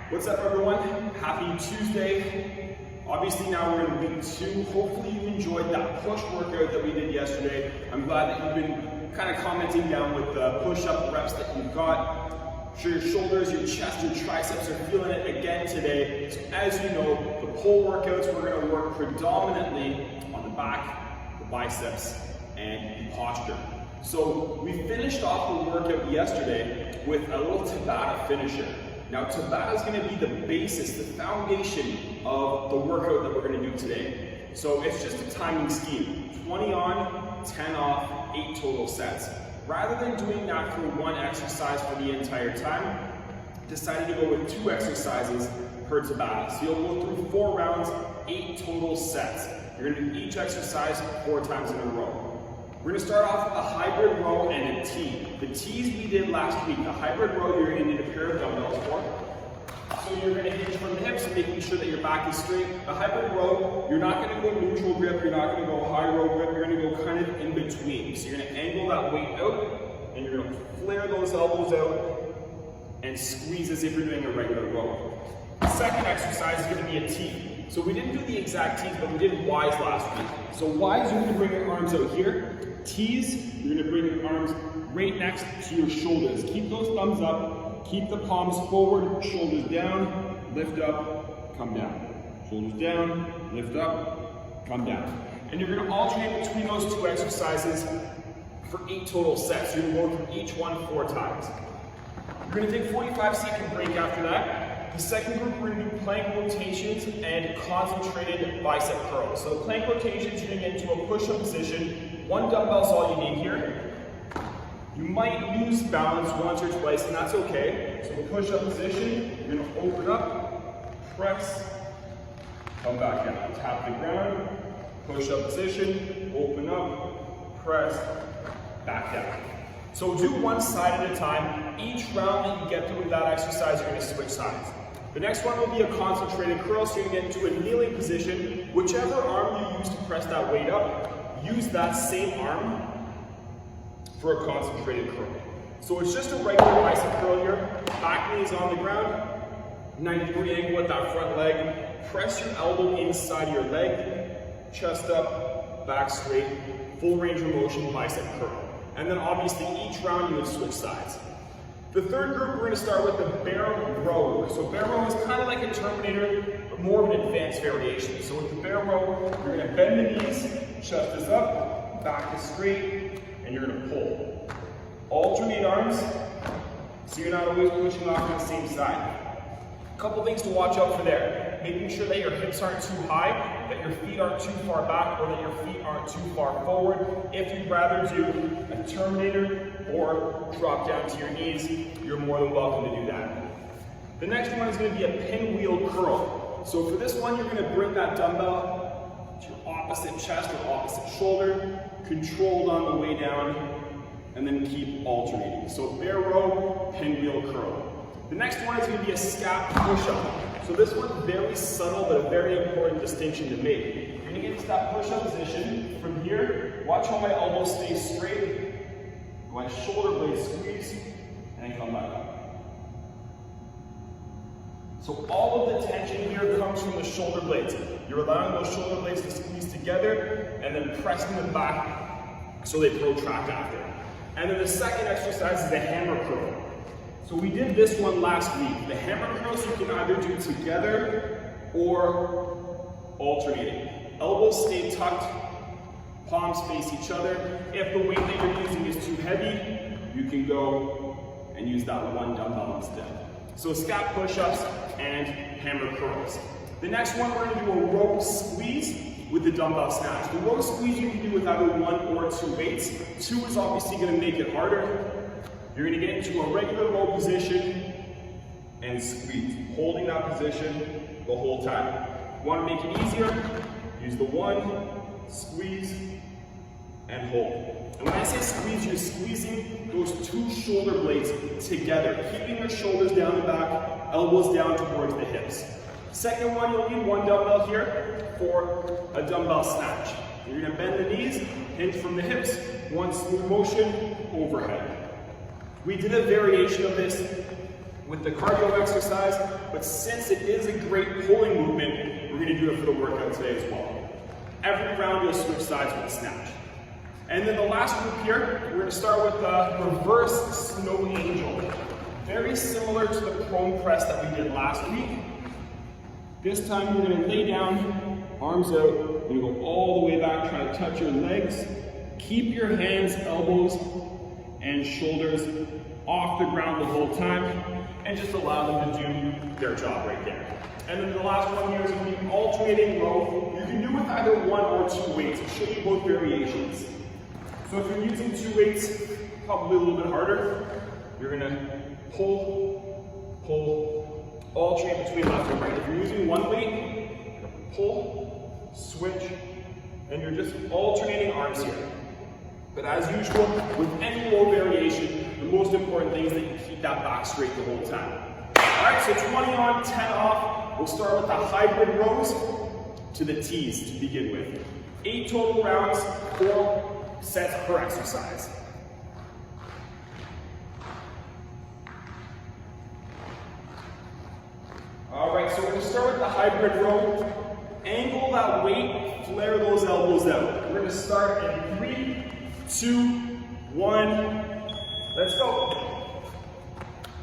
What's up, everyone? Happy Tuesday. Obviously now we're in week 2. Hopefully you enjoyed that push workout that we did yesterday. I'm glad that you've been kind of commenting down with the push-up reps that you've got. I'm sure your shoulders, your chest, your triceps are feeling it again today. So as you know, the pull workouts, we're going to work predominantly on the back, the biceps, and the posture. So we finished off the workout yesterday with a little Tabata finisher. Now Tabata is going to be the basis, the foundation of the workout that we're going to do today. So it's just a timing scheme, 20 on, 10 off, 8 total sets. Rather than doing that for one exercise for the entire time, decided to go with 2 exercises per Tabata. So you'll go through 4 rounds, 8 total sets. You're going to do each exercise 4 times in a row. We're going to start off with a hybrid row and a T. The T's we did last week. The hybrid row you're going to need a pair of dumbbells for. So you're going to hinge from the hips and making sure that your back is straight. The hybrid row, you're not going to go neutral grip, you're not going to go high row grip, you're going to go kind of in between. So you're going to angle that weight out and you're going to flare those elbows out and squeeze as if you're doing a regular row. The second exercise is going to be a T. So we didn't do the exact T's, but we did Y's last week. So Y's, you're going to bring your arms out here. T's, you're going to bring your arms right next to your shoulders. Keep those thumbs up, keep the palms forward, shoulders down, lift up, come down. Shoulders down, lift up, come down. And you're going to alternate between those 2 exercises for 8 total sets. You're going to go through each one 4 times. You're going to take a 45-second break after that. The second group, we're going to do plank rotations and concentrated bicep curls. So the plank rotations, you're going to get into a push-up position. 1 dumbbell is all you need here. You might lose balance once or twice, and that's okay. So the push-up position, you're going to open up, press, come back down. Tap the ground, push-up position, open up, press, back down. So do one side at a time. Each round that you get through with that exercise, you're going to switch sides. The next one will be a concentrated curl, so you're going to get into a kneeling position. Whichever arm you use to press that weight up, use that same arm for a concentrated curl. So it's just a regular bicep curl here. Back knee is on the ground, 90-degree angle with that front leg. Press your elbow inside your leg, chest up, back straight, full range of motion bicep curl. And then obviously each round you would switch sides. The third group, we're going to start with the bear row. So bear row is kind of like a Terminator, but more of an advanced variation. So with the bear row, you're going to bend the knees, chest is up, back is straight, and you're going to pull. Alternate arms, so you're not always pushing off on the same side. A couple things to watch out for there. Making sure that your hips aren't too high, that your feet aren't too far back, or that your feet aren't too far forward. If you'd rather do a Terminator or drop down to your knees, you're more than welcome to do that. The next one is going to be a pinwheel curl. So for this one, you're going to bring that dumbbell to your opposite chest or opposite shoulder, controlled on the way down, and then keep alternating. So bear row, pinwheel curl. The next one is going to be a scap push-up. So this one's very subtle, but a very important distinction to make. You're going to get into that push-up position. From here, watch how my elbows stay straight, my shoulder blades squeeze, and come back up. So all of the tension here comes from the shoulder blades. You're allowing those shoulder blades to squeeze together, and then pressing them back so they protract after. And then the second exercise is a hammer curl. So we did this one last week. The hammer curls you can either do together or alternating. Elbows stay tucked, palms face each other. If the weight that you're using is too heavy, you can go and use that 1 dumbbell instead. So scap push-ups and hammer curls. The next one, we're going to do a row squeeze with the dumbbell snatch. The row squeeze you can do with either 1 or 2 weights. 2 is obviously going to make it harder. You're going to get into a regular row position and squeeze, holding that position the whole time. Want to make it easier? Use the 1, squeeze, and hold. And when I say squeeze, you're squeezing those 2 shoulder blades together, keeping your shoulders down the back, elbows down towards the hips. Second one, you'll need 1 dumbbell here for a dumbbell snatch. You're going to bend the knees, hinge from the hips, 1 smooth motion, overhead. We did a variation of this with the cardio exercise, but since it is a great pulling movement, we're gonna do it for the workout today as well. Every round you'll switch sides with a snatch. And then the last group here, we're gonna start with the reverse snow angel. Very similar to the prone press that we did last week. This time you're gonna lay down, arms out, and you go all the way back, try to touch your legs. Keep your hands, elbows, and shoulders off the ground the whole time, and just allow them to do their job right there. And then the last one here is going to be alternating row. You can do with either 1 or 2 weights. I'll show you both variations. So if you're using 2 weights, probably a little bit harder. You're going to pull, pull, alternate between left and right. If you're using 1 weight, you're going to pull, switch, and you're just alternating arms here. But as usual, with any row variation, the most important thing is that you keep that back straight the whole time. All right, so 20 on, 10 off. We'll start with the hybrid rows to the T's to begin with. 8 total rounds, 4 sets per exercise. All right, so we're gonna start with the hybrid row. Angle that weight, flare those elbows out. We're gonna start in 3, 2, 1, let's go.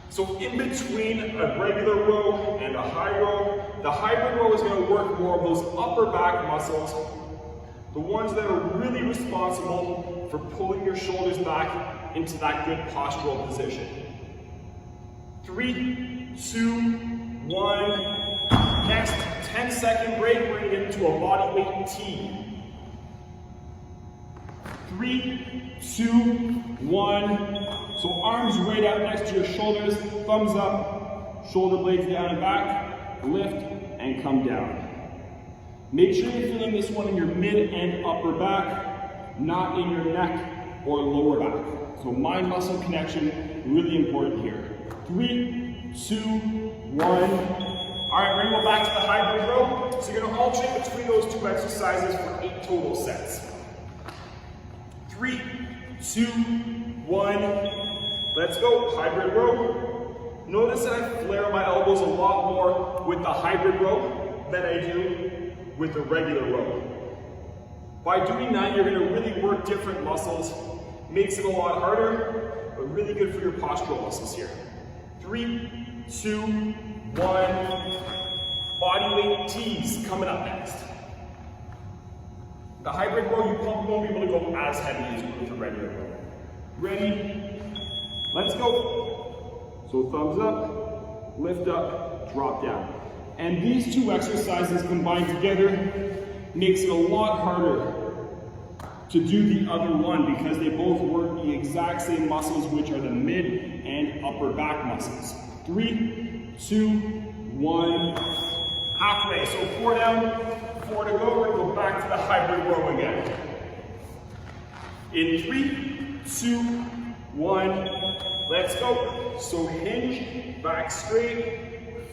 So in between a regular row and a high row, the hybrid row is going to work more of those upper back muscles, the ones that are really responsible for pulling your shoulders back into that good postural position. 3, 2, 1. Next 10-second break, we're going to get into a body weight T. 3, 2, 1. So arms right out next to your shoulders, thumbs up, shoulder blades down and back, lift and come down. Make sure you're feeling this one in your mid and upper back, not in your neck or lower back. So mind muscle connection, really important here. 3, 2, 1. All right, we're gonna go back to the hybrid row. So you're gonna alternate between those 2 exercises for 8 total sets. 3, 2, 1. Let's go, hybrid row. Notice that I flare my elbows a lot more with the hybrid row than I do with the regular row. By doing that, you're gonna really work different muscles. Makes it a lot harder, but really good for your postural muscles here. 3, 2, 1. Body weight T's coming up next. The hybrid row, you probably won't be able to go as heavy as you would with the regular row. Ready? Let's go. So thumbs up, lift up, drop down. And these 2 exercises combined together makes it a lot harder to do the other one because they both work the exact same muscles, which are the mid and upper back muscles. 3, 2, 1. Halfway, so 4 down, 4 to go. We're gonna go back to the hybrid row again. In 3, 2, 1, let's go. So hinge, back straight,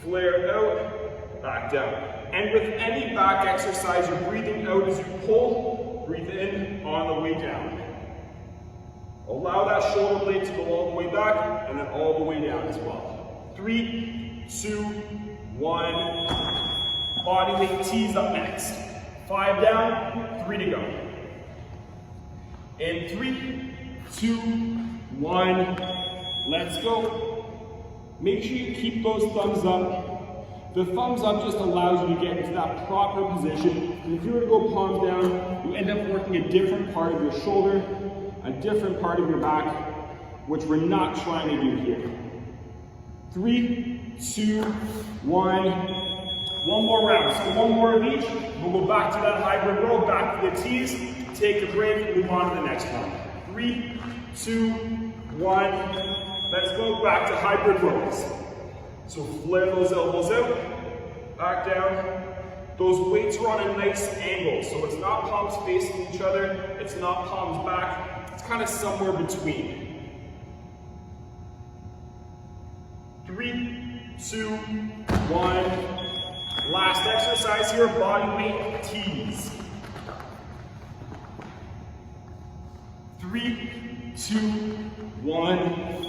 flare out, back down. And with any back exercise, you're breathing out as you pull, breathe in on the way down. Allow that shoulder blade to go all the way back and then all the way down as well. 3, 2, 1. Body weight T's up next. 5 down, 3 to go. In 3, 2, 1, let's go. Make sure you keep those thumbs up. The thumbs up just allows you to get into that proper position. And if you were to go palms down, you end up working a different part of your shoulder, a different part of your back, which we're not trying to do here. 3, 2, 1. One more round, so 1 more of each. We'll go back to that hybrid row, back to the T's, take a break, and move on to the next one. 3, 2, 1. Let's go back to hybrid rows. So flare those elbows out, back down. Those weights are on a nice angle, so it's not palms facing each other, it's not palms back, it's kind of somewhere between. 3, 2, 1. Last exercise here, body weight T's. 3, 2, 1.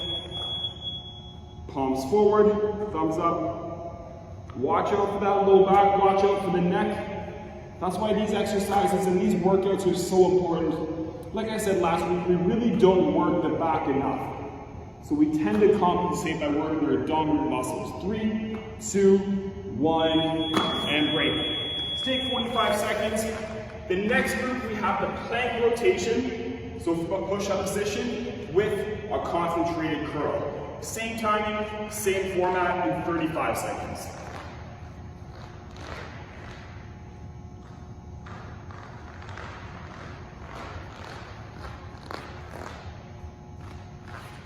Palms forward, thumbs up. Watch out for that low back, watch out for the neck. That's why these exercises and these workouts are so important. Like I said last week, we really don't work the back enough. So we tend to compensate by working our abdominal muscles. 3, 2, 1, and break. Let's take 45 seconds. The next group, we have the plank rotation. So push-up position with a concentrated curl. Same timing, same format in 35 seconds.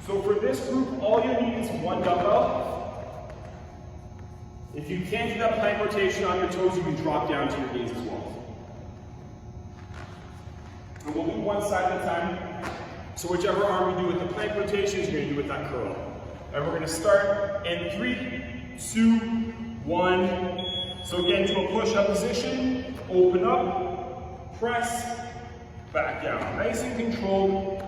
So for this group, all you need is one dumbbell. If you can't do that plank rotation on your toes, you can drop down to your knees as well. And we'll do one side at a time. So whichever arm we do with the plank rotations, you're going to do with that curl. And we're going to start in 3, 2, 1. So again, to a push-up position, open up, press, back down. Nice and controlled.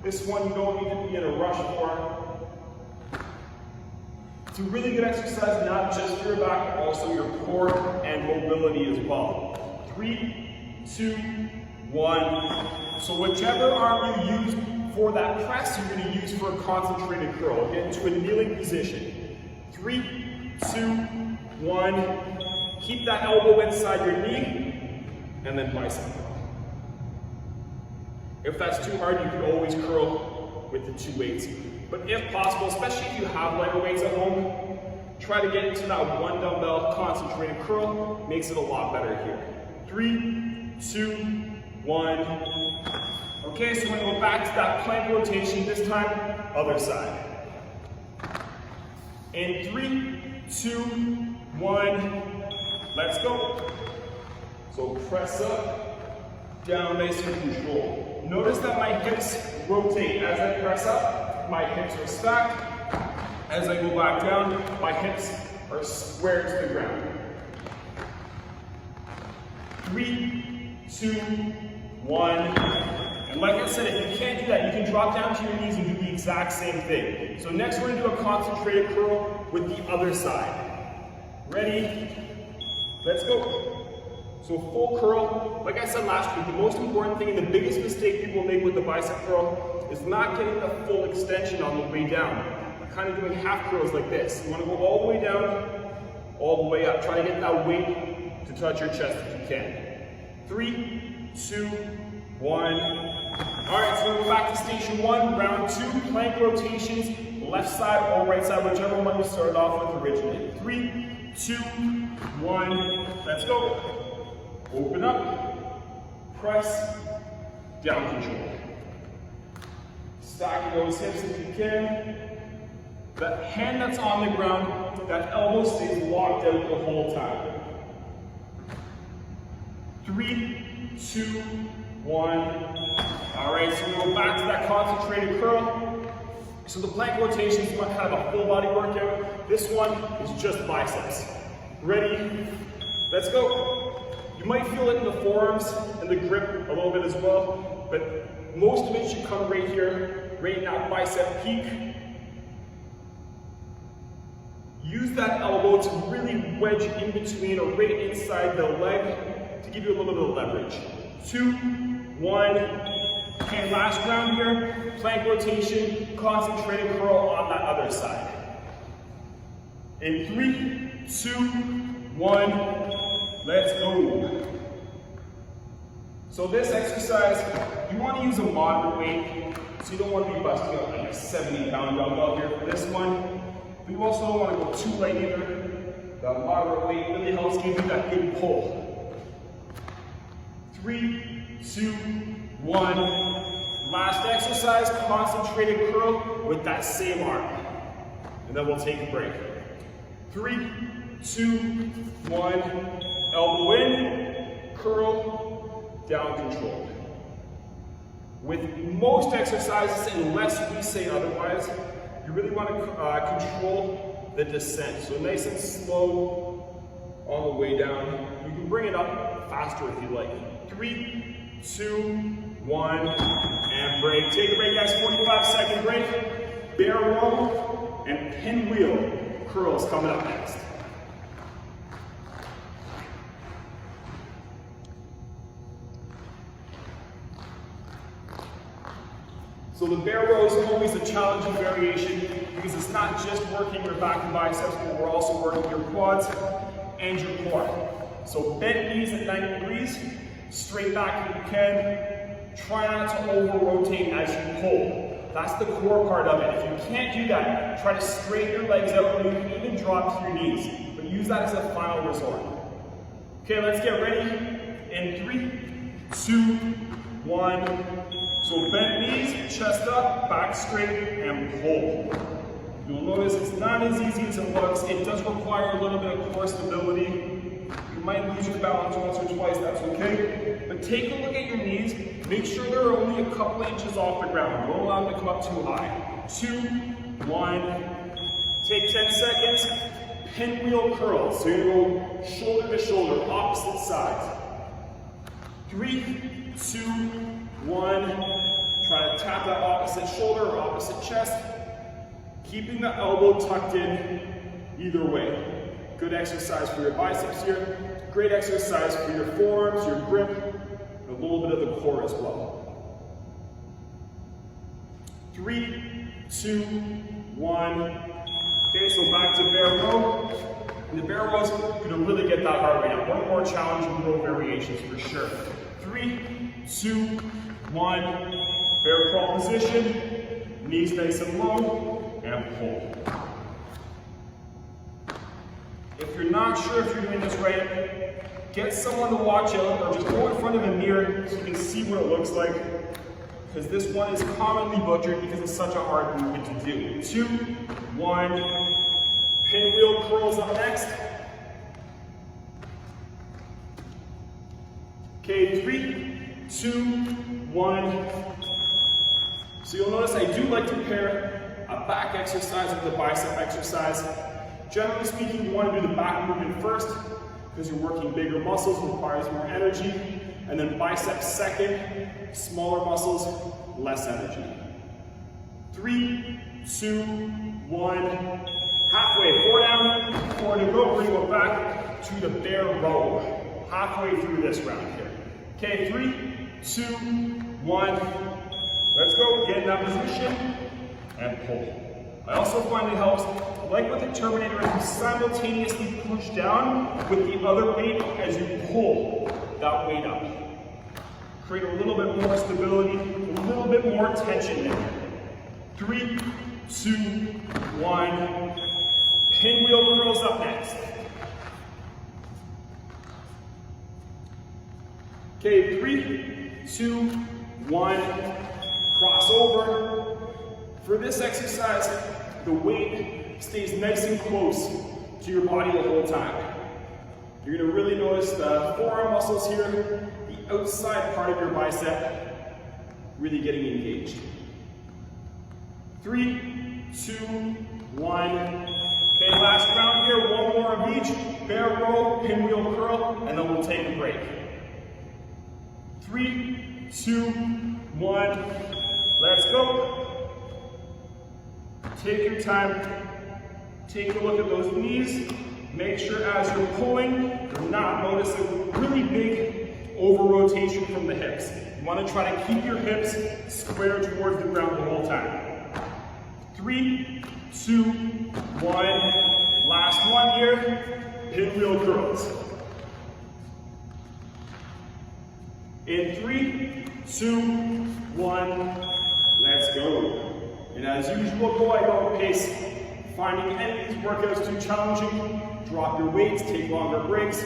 This one you don't need to be in a rush for. It's a really good exercise, not just for your back, but also your core and mobility as well. 3, 2, 1. So whichever arm you use for that press, you're going to use for a concentrated curl. Get into a kneeling position. 3, 2, 1. Keep that elbow inside your knee, and then bicep curl. If that's too hard, you can always curl with the 2 weights. But if possible, especially if you have lighter weights at home, try to get into that one dumbbell concentrated curl. Makes it a lot better here. 3, 2, 1. Okay, so we're going to go back to that plank rotation, this time, other side. In 3, 2, 1, let's go. So press up, down, nice and controlled. Notice that my hips rotate. As I press up, my hips are stacked. As I go back down, my hips are square to the ground. 3, 2, 1. And like I said, if you can't do that, you can drop down to your knees and do the exact same thing. So next we're going to do a concentrated curl with the other side. Ready? Let's go. So full curl, like I said last week, the most important thing and the biggest mistake people make with the bicep curl is not getting the full extension on the way down. Kind of doing half curls like this. You want to go all the way down, all the way up. Try to get that weight to touch your chest if you can. 3, 2, 1. All right, so we'll go back to station 1, round 2, plank rotations, left side or right side, whichever one you started off with originally. 3, 2, 1, let's go. Open up, press, down control. Stack those hips if you can. That hand that's on the ground, that elbow stays locked out the whole time. 3, 2, 1. All right, so we go back to that concentrated curl. So the plank rotation is kind of a full body workout. This one is just biceps. Ready? Let's go. You might feel it in the forearms and the grip a little bit as well, but most of it should come right here, right in that bicep peak. Use that elbow to really wedge in between or right inside the leg to give you a little bit of leverage. 2, 1. Okay, last round here, plank rotation, concentrated curl on that other side. In 3, 2, 1. Let's go. So this exercise, you want to use a moderate weight, so you don't want to be busting out like a 70-pound dumbbell here for this one. But you also don't want to go too light either. The moderate weight really helps give you that good pull. 3, 2, 1. Last exercise, concentrated curl with that same arm. And then we'll take a break. 3, 2, 1. Elbow in, curl, down control. With most exercises, unless we say otherwise, you really want to control the descent. So nice and slow on the way down. You can bring it up faster if you like. 3, 2, 1, and break. Take a break, guys. 45-second break. bear row and pinwheel curls coming up next. So the bear row is always a challenging variation because it's not just working your back and biceps, but we're also working your quads and your core. So bent knees at 90 degrees, straight back if you can. Try not to over-rotate as you pull. That's the core part of it. If you can't do that, try to straighten your legs out, or you can even drop to your knees. But use that as a final resort. Okay, let's get ready. In 3, 2, 1. So bent knees, chest up, back straight, and pull. You'll notice it's not as easy as it looks. It does require a little bit of core stability. You might lose your balance once or twice, that's okay. But take a look at your knees. Make sure they're only a couple inches off the ground. Don't allow them to come up too high. 2, 1. Take 10 seconds. Pinwheel curls. So you're going to go shoulder to shoulder, opposite sides. 3, 2, 1. Try to tap that opposite shoulder or opposite chest. Keeping the elbow tucked in either way. Good exercise for your biceps here. Great exercise for your forearms, your grip, and a little bit of the core as well. 3, 2, 1. Okay, so back to bear row. And the bear row is going to really get that heart rate up. One more challenging row variations for sure. 3, 2, 1. Bear crawl position. Knees nice and low, and pull. If you're not sure if you're doing this right, get someone to watch out, or just go in front of a mirror so you can see what it looks like, because this one is commonly butchered because it's such a hard movement to do. 2, 1, pinwheel curls up next. Okay, 3, 2, 1. So you'll notice I do like to pair a back exercise with a bicep exercise. Generally speaking, you want to do the back movement first because you're working bigger muscles, requires more energy, and then biceps second, smaller muscles, less energy. 3, 2, 1, halfway, 4 down, 4 to go, bring it back to the bear row, halfway through this round here. Okay, 3, 2, 1, let's go, get in that position, and pull. I also find it helps, like with the Terminator, if you simultaneously push down with the other weight as you pull that weight up. Create a little bit more stability, a little bit more tension there. 3, 2, 1. Pinwheel curls up next. Okay, 3, 2, 1. Cross over. For this exercise, the weight stays nice and close to your body the whole time. You're going to really notice the forearm muscles here, the outside part of your bicep, really getting engaged. 3, 2, 1. Okay, last round here, one more of each. Bear row, pinwheel curl, and then we'll take a break. 3, 2, 1. Let's go. Take your time. Take a look at those knees. Make sure as you're pulling, you're not noticing really big over-rotation from the hips. You want to try to keep your hips square towards the ground the whole time. 3, 2, 1. Last one here. Pinwheel curls. In 3, 2, 1. Let's go. And as usual, go at your own pace. Finding any of these workouts too challenging, drop your weights, take longer breaks.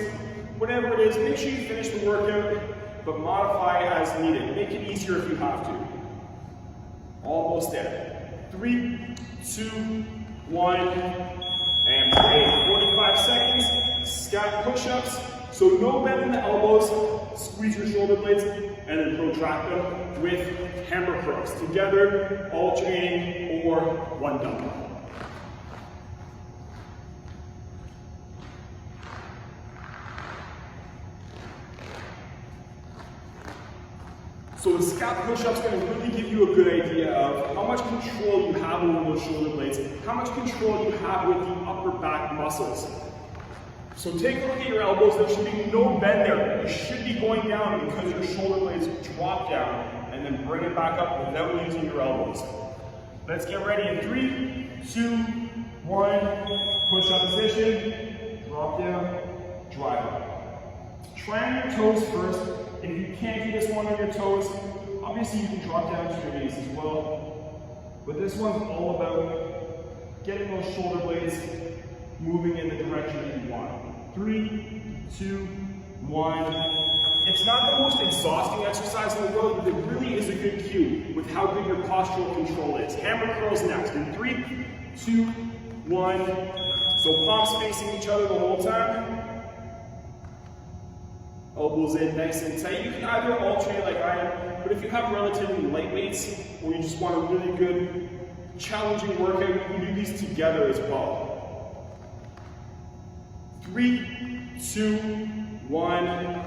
Whatever it is, make sure you finish the workout, but modify as needed. Make it easier if you have to. Almost there. 3, 2, 1, and break. 45 seconds. Scat push-ups. So no bend in the elbows. Squeeze your shoulder blades, and then protract them with hammer curls. Together, alternating, or one dumbbell. So the scap push-up is going to really give you a good idea of how much control you have over those shoulder blades, how much control you have with the upper back muscles. So take a look at your elbows. There should be no bend there. You should be going down because your shoulder blades drop down, and then bring it back up without using your elbows. Let's get ready in 3, 2, 1. Push-up position, drop down, drive up. Try on your toes first. If you can't do this one on your toes, obviously you can drop down to your knees as well. But this one's all about getting those shoulder blades moving in the direction that you want. 3, 2, 1. It's not the most exhausting exercise in the world, but it really is a good cue with how good your postural control is. Hammer curls next in 3, 2, 1. So palms facing each other the whole time. Elbows in nice and tight. You can either alternate like I am, but if you have relatively light weights, or you just want a really good, challenging workout, you can do these together as well. 3, 2, 1.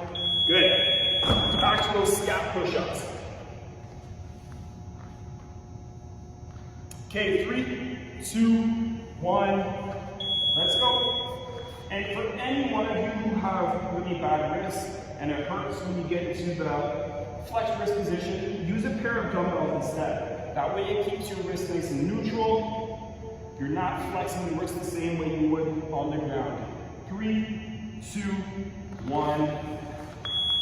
Good. Back to those scap push-ups. Okay, 3, 2, 1. Let's go. And for any one of you who have really bad wrists and it hurts when you get into the flex wrist position, use a pair of dumbbells instead. That way it keeps your wrist nice and neutral. You're not flexing the wrist the same way you would on the ground. 3, 2, 1.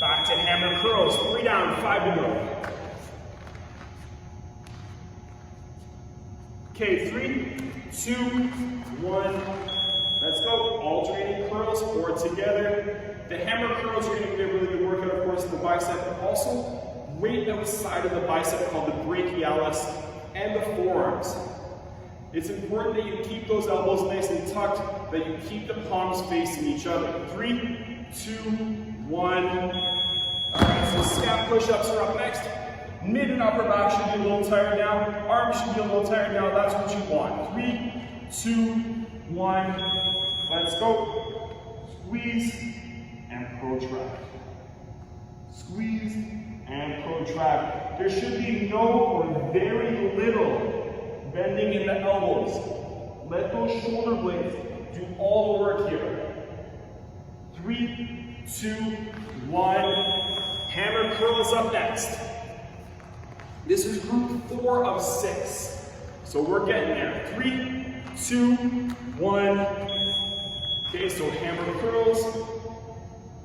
Back to hammer curls. 3 down, 5 to go. Okay, 3, 2, 1. Let's go. Alternating curls or together. The hammer curls are going to be a really good workout, of course, in the bicep, but also right outside of the bicep called the brachialis and the forearms. It's important that you keep those elbows nice and tucked, that you keep the palms facing each other. 3, 2, 1. Alright, so scap push-ups are up next. Mid and upper back should be a little tired now. Arms should be a little tired now. That's what you want. 3, 2, 1. Let's go. Squeeze and protract. Squeeze and protract. There should be no or very little bending in the elbows. Let those shoulder blades do all the work here. 3, 2, 1. Hammer curls up next. This is group 4 of 6. So we're getting there. 3, 2, 1. Okay, so hammer curls.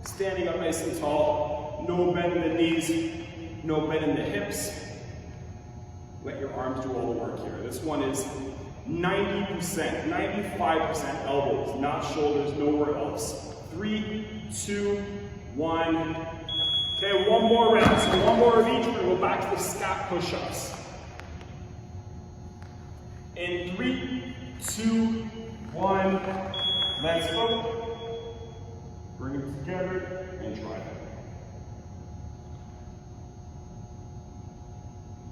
Standing up nice and tall. No bend in the knees. No bend in the hips. Let your arms do all the work here. This one is 90%, 95% elbows, not shoulders, nowhere else. 3, 2, 1. Okay, one more round. So one more of each. We're going to go back to the scap push-ups. In 3, 2, 1. Let's go. Bring it together and try it.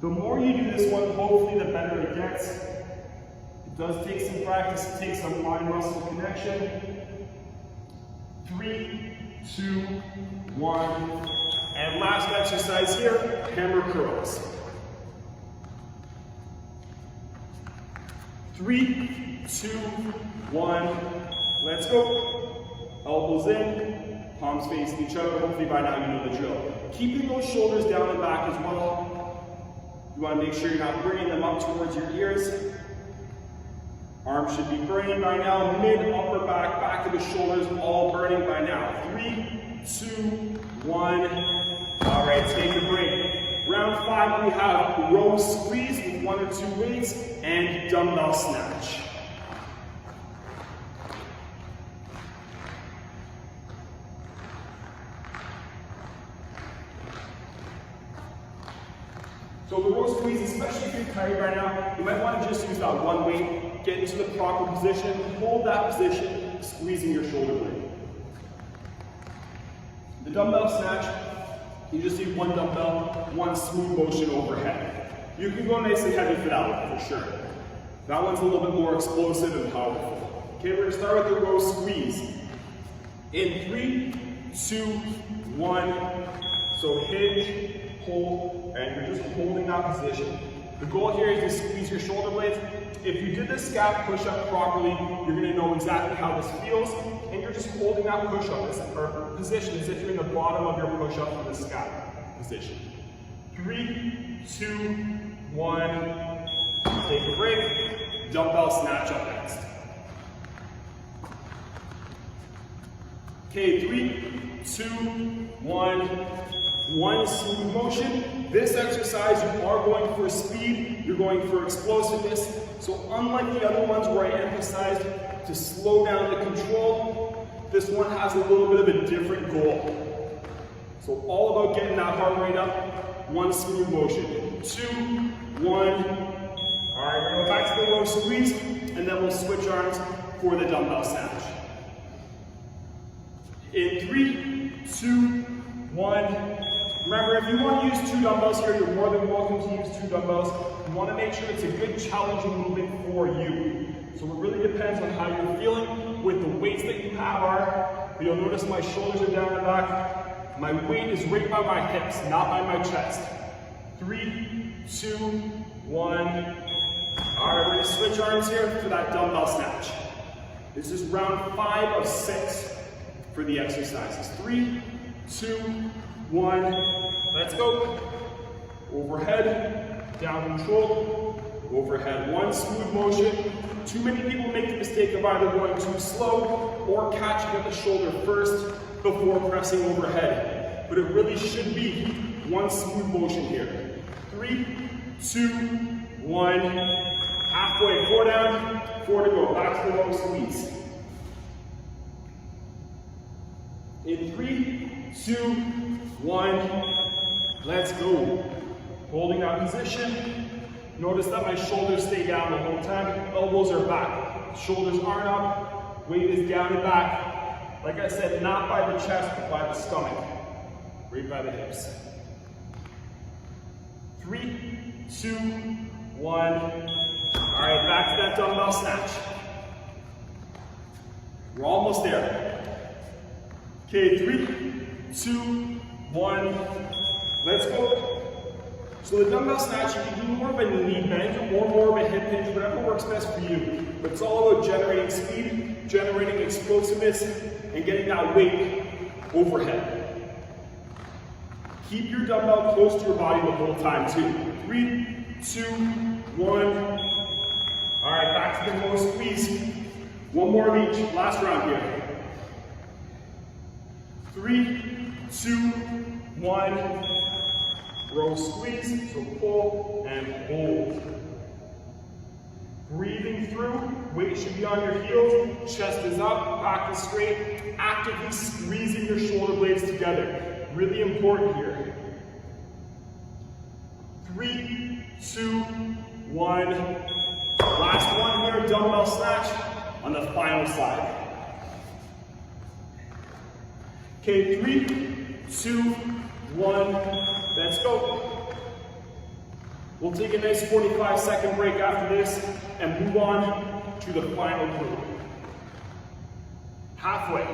The more you do this one, hopefully the better it gets. It does take some practice. It takes some mind-muscle connection. 3, 2, 1. And last exercise here, hammer curls. 3, 2, 1. Let's go. Elbows in, palms facing each other. Hopefully by now you know the drill. Keeping those shoulders down and back as well. You want to make sure you're not bringing them up towards your ears. Arms should be burning by now. Mid, upper back, back of the shoulders, all burning by now. 3, 2, 1. All right, take a break. Round 5, we have row squeeze with 1 or 2 weights and dumbbell snatch. So the row squeeze, especially if you're tired right now, you might want to just use that one weight, get into the proper position, hold that position, squeezing your shoulder blade. The dumbbell snatch, you just need one dumbbell, one smooth motion overhead. You can go nice and heavy for that one, for sure. That one's a little bit more explosive and powerful. Okay, we're gonna start with the row squeeze. In 3, 2, 1. So hinge, hold, and you're just holding that position. The goal here is to squeeze your shoulder blades. If you did the scap push-up properly, you're gonna know exactly how this feels, and you're just holding that push-up or position as if you're in the bottom of your push-up for the scap position. 3, 2, 1, take a break, dumbbell snatch up next. Okay, 3, 2, 1, one smooth motion. This exercise, you are going for speed, you're going for explosiveness. So unlike the other ones where I emphasized to slow down the control, this one has a little bit of a different goal. So all about getting that heart rate up, one smooth motion. 2, 1. All right, we're gonna go back to the low squeeze, and then we'll switch arms for the dumbbell snatch. In 3, 2, 1. Remember, if you want to use 2 dumbbells here, you're more than welcome to use 2 dumbbells. You want to make sure it's a good challenging movement for you. So it really depends on how you're feeling with the weights that you have are. You'll notice my shoulders are down and back. My weight is right by my hips, not by my chest. 3, 2, 1. All right, we're going to switch arms here for that dumbbell snatch. This is round 5 of 6 for the exercises. 3, 2, 1, let's go. Overhead, down control, overhead. One smooth motion. Too many people make the mistake of either going too slow or catching at the shoulder first before pressing overhead. But it really should be one smooth motion here. 3, 2, 1, halfway, 4 down, 4 to go. Back to the low squeeze. In 3, 2, 1, let's go. Holding that position. Notice that my shoulders stay down the whole time. Elbows are back. Shoulders aren't up. Weight is down and back. Like I said, not by the chest, but by the stomach. Right by the hips. 3, 2, 1. All right, back to that dumbbell snatch. We're almost there. Okay, 3, 2, 1, let's go. So the dumbbell snatch, you can do more of a knee bend or more of a hip hinge, whatever works best for you. But it's all about generating speed, generating explosiveness, and getting that weight overhead. Keep your dumbbell close to your body the whole time too. 3, 2, 1. All right, back to the low squeeze. One more of each, last round here. 3, 2, 1. Row squeeze, so pull and hold. Breathing through, weight should be on your heels, chest is up, back is straight, actively squeezing your shoulder blades together. Really important here. 3, 2, 1. Last one here, dumbbell snatch on the final side. Okay, 3, 2, 1, let's go. We'll take a nice 45-second break after this and move on to the final group. Halfway.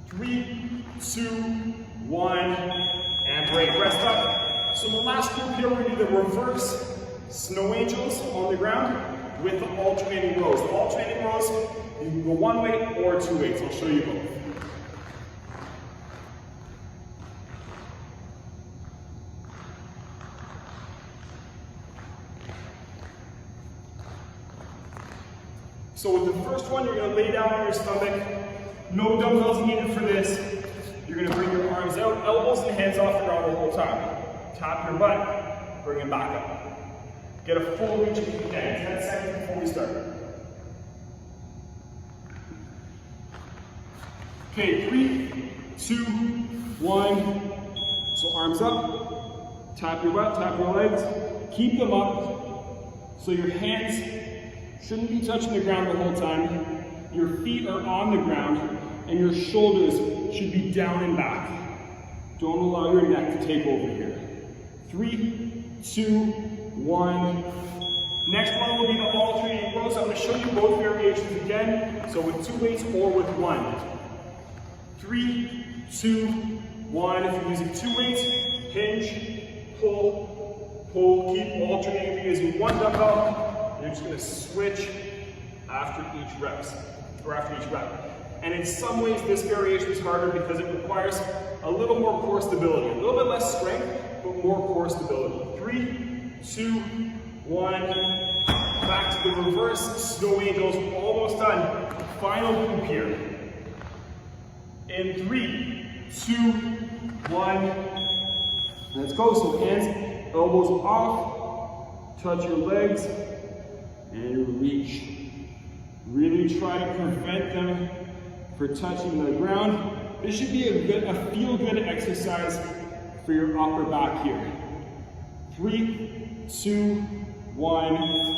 Three, 2, 1, and break. Rest up. So in the last group here, we're going to do the reverse snow angels on the ground with the alternating rows. The alternating rows, you can go one weight or 2 weights. I'll show you both. So with the first one, you're going to lay down on your stomach. No dumbbells needed for this. You're going to bring your arms out, elbows and hands off the ground the whole time. Tap your butt, bring it back up. Get a full reach if you can, 10 seconds before we start. Okay, 3, 2, 1. So arms up, tap your butt, tap your legs. Keep them up so your hands shouldn't be touching the ground the whole time. Your feet are on the ground and your shoulders should be down and back. Don't allow your neck to take over here. 3, 2, 1. Next one will be the alternating rows. I'm going to show you both variations again. So with 2 weights or with 1. 3, 2, 1. If you're using 2 weights, hinge, pull, pull. Keep alternating. If you're using 1 dumbbell, you're just going to switch after each rep. And in some ways, this variation is harder because it requires a little more core stability. A little bit less strength, but more core stability. 3, 2, 1. Back to the reverse snow angels. We're almost done. Final group here. In 3, 2, 1. Let's go. So hands, elbows off. Touch your legs and reach. Really try to prevent them from touching the ground. This should be a feel-good exercise for your upper back here. 3, 2, 1.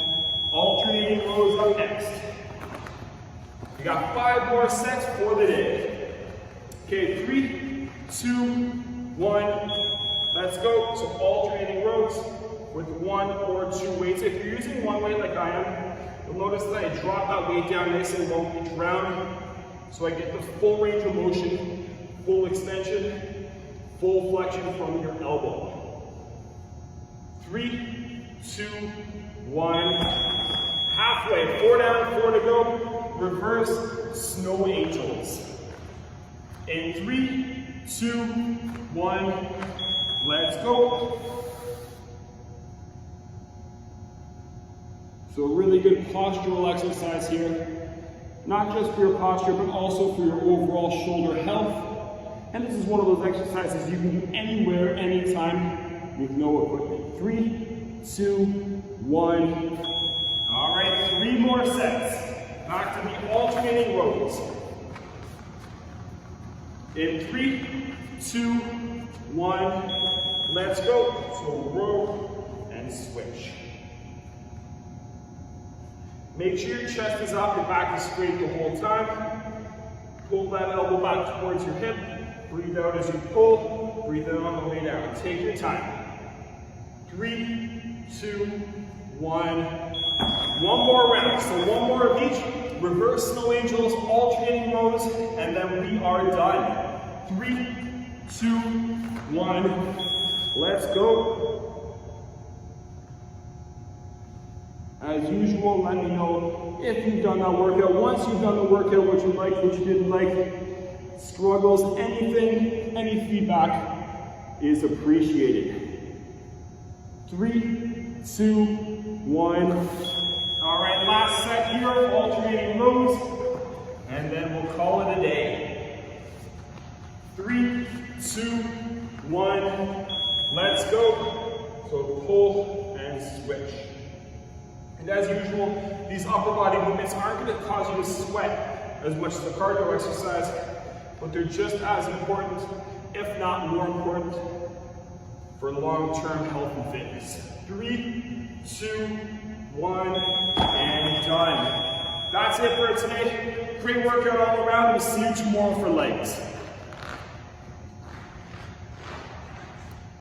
Alternating rows up next. We got 5 more sets for the day. Okay, 3, 2, 1. Let's go. So alternating rows with 1 or 2 weights. If you're using 1 weight like I am, you'll notice that I drop that weight down nice and low each round, so I get the full range of motion, full extension, full flexion from your elbow. 3, 2, 1. Halfway. 4 down, 4 to go. Reverse snow angels. In 3, 2, 1. Let's go. So a really good postural exercise here. Not just for your posture, but also for your overall shoulder health. And this is one of those exercises you can do anywhere, anytime, with no equipment. 3, 2, 1. All right, 3 more sets. Back to the alternating rows. In 3, 2, 1. Let's go. So row and switch. Make sure your chest is up, your back is straight the whole time. Pull that elbow back towards your hip. Breathe out as you pull. Breathe in on the way down. Take your time. 3, 2, 1. One more round. So 1 more of each. Reverse snow angels, alternating rows, and then we are done. 3, 2, 1. Let's go. As usual, let me know if you've done that workout. Once you've done the workout, what you liked, what you didn't like, struggles, anything, any feedback is appreciated. 3, 2, 1. All right, last set here, alternating rows, and then we'll call it a day. 3, 2, 1. Let's go. So pull and switch. And as usual, these upper body movements aren't going to cause you to sweat as much as the cardio exercise, but they're just as important, if not more important, for long-term health and fitness. 3, 2, 1, and done. That's it for today. Great workout all around. We'll see you tomorrow for legs.